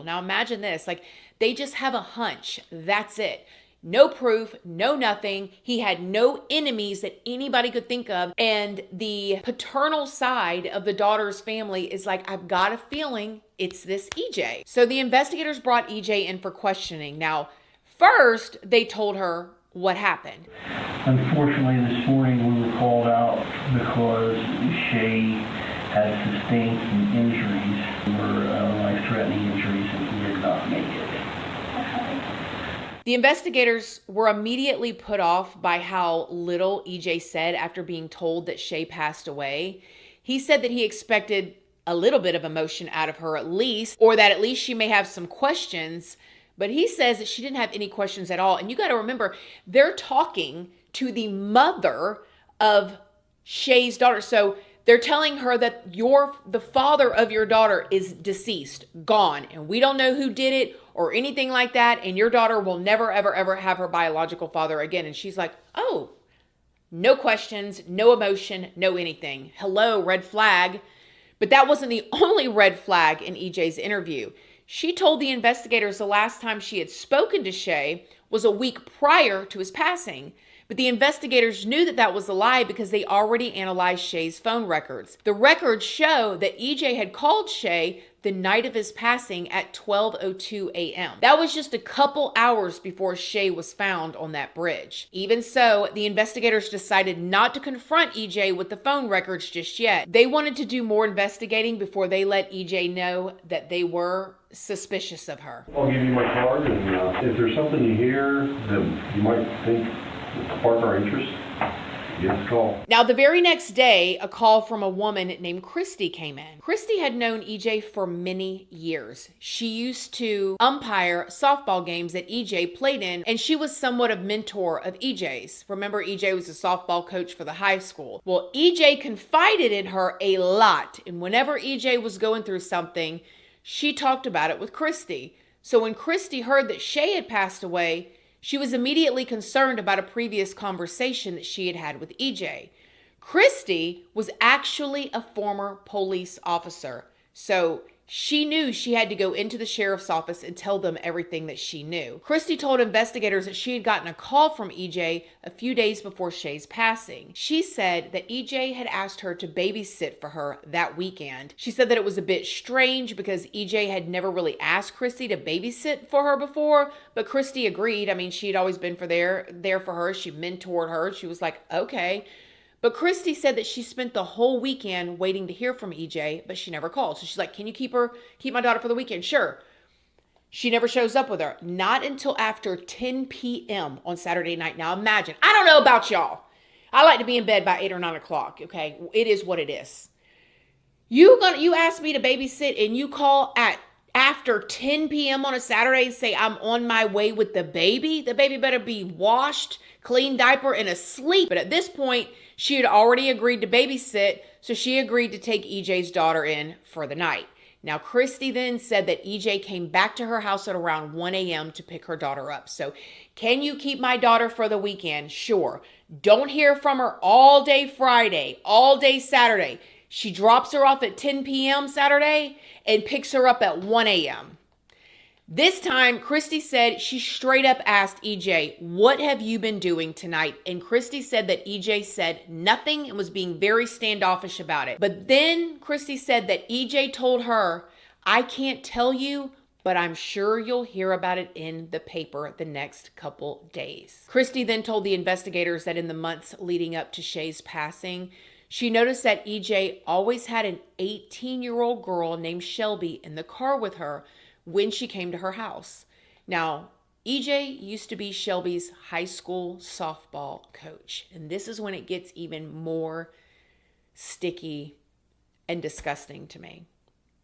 Now imagine this, like they just have a hunch. That's it. No proof, no nothing. He had no enemies that anybody could think of. And the paternal side of the daughter's family is like, I've got a feeling it's this EJ. So the investigators brought EJ in for questioning. Now, first, they told her what happened. Unfortunately, this morning we were called out because Shay had sustained some injuries, were life-threatening injuries, and he did not make it. The investigators were immediately put off by how little EJ said after being told that Shay passed away. He said that he expected a little bit of emotion out of her at least, or that at least she may have some questions, but he says that she didn't have any questions at all. And you got to remember, they're talking to the mother of Shay's daughter. So they're telling her that the father of your daughter is deceased, gone, and we don't know who did it or anything like that, and your daughter will never, ever, ever have her biological father again. And she's like, oh, no questions, no emotion, no anything. Hello, red flag. But that wasn't the only red flag in EJ's interview. She told the investigators the last time she had spoken to Shay was a week prior to his passing. But the investigators knew that that was a lie because they already analyzed Shay's phone records. The records show that EJ had called Shay the night of his passing at 12:02 a.m. That was just a couple hours before Shay was found on that bridge. Even so, the investigators decided not to confront EJ with the phone records just yet. They wanted to do more investigating before they let EJ know that they were suspicious of her. I'll give you my card, and if there's something you hear that you might think will spark our interest, give us a call. Now, the very next day, a call from a woman named Christie came in. Christie had known EJ for many years. She used to umpire softball games that EJ played in, and she was somewhat of mentor of EJ's. Remember, EJ was a softball coach for the high school. Well, EJ confided in her a lot, and whenever EJ was going through something, she talked about it with Christie. So when Christie heard that Shay had passed away, she was immediately concerned about a previous conversation that she had had with EJ. Christie was actually a former police officer, so she knew she had to go into the sheriff's office and tell them everything that she knew. Christie told investigators that she had gotten a call from EJ a few days before Shay's passing. She said that EJ had asked her to babysit for her that weekend. She said that it was a bit strange because EJ had never really asked Christie to babysit for her before, but Christie agreed. I mean, she had always been there for her. She mentored her. She was like, okay. But Christie said that she spent the whole weekend waiting to hear from EJ, but she never called. So she's like, can you keep my daughter for the weekend? Sure. She never shows up with her. Not until after 10 p.m. on Saturday night. Now imagine, I don't know about y'all. I like to be in bed by 8 or 9 o'clock, okay? It is what it is. You ask me to babysit and you call at after 10 p.m. on a Saturday and say I'm on my way with the baby? The baby better be washed, clean diaper, and asleep. But at this point, she had already agreed to babysit, so she agreed to take EJ's daughter in for the night. Now, Christie then said that EJ came back to her house at around 1 a.m. to pick her daughter up. So, can you keep my daughter for the weekend? Sure. Don't hear from her all day Friday, all day Saturday. She drops her off at 10 p.m. Saturday and picks her up at 1 a.m. This time, Christie said she straight up asked EJ, what have you been doing tonight? And Christie said that EJ said nothing and was being very standoffish about it. But then Christie said that EJ told her, I can't tell you, but I'm sure you'll hear about it in the paper the next couple days. Christie then told the investigators that in the months leading up to Shay's passing, she noticed that EJ always had an 18-year-old girl named Shelby in the car with her when she came to her house. Now, EJ used to be Shelby's high school softball coach, and this is when it gets even more sticky and disgusting to me.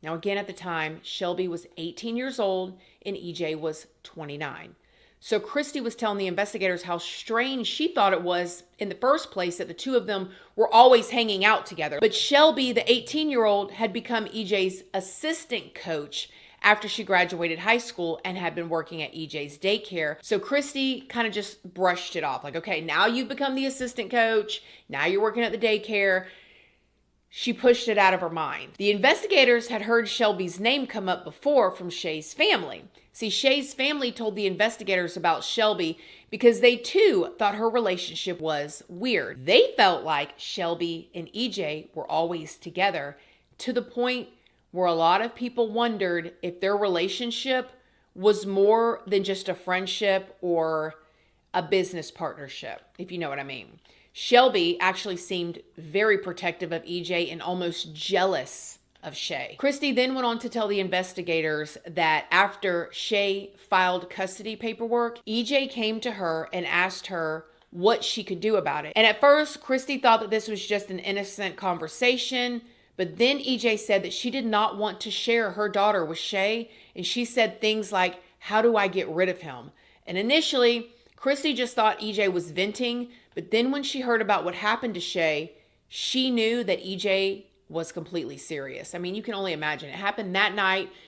Now, again, at the time, Shelby was 18 years old and EJ was 29. So Christie was telling the investigators how strange she thought it was in the first place that the two of them were always hanging out together. But Shelby, the 18-year-old, had become EJ's assistant coach after she graduated high school and had been working at EJ's daycare. So Christie kind of just brushed it off. Like, okay, now you've become the assistant coach. Now you're working at the daycare. she pushed it out of her mind. The investigators had heard Shelby's name come up before from Shay's family. See, Shay's family told the investigators about Shelby because they too thought her relationship was weird. They felt like Shelby and EJ were always together, to the point where a lot of people wondered if their relationship was more than just a friendship or a business partnership, if you know what I mean. Shelby actually seemed very protective of EJ and almost jealous of Shay. Christie then went on to tell the investigators that after Shay filed custody paperwork, EJ came to her and asked her what she could do about it. And at first, Christie thought that this was just an innocent conversation, but then EJ said that she did not want to share her daughter with Shay, and she said things like, "How do I get rid of him?" And initially, Christie just thought EJ was venting, but then when she heard about what happened to Shay, she knew that EJ was completely serious. I mean, you can only imagine. It happened that night.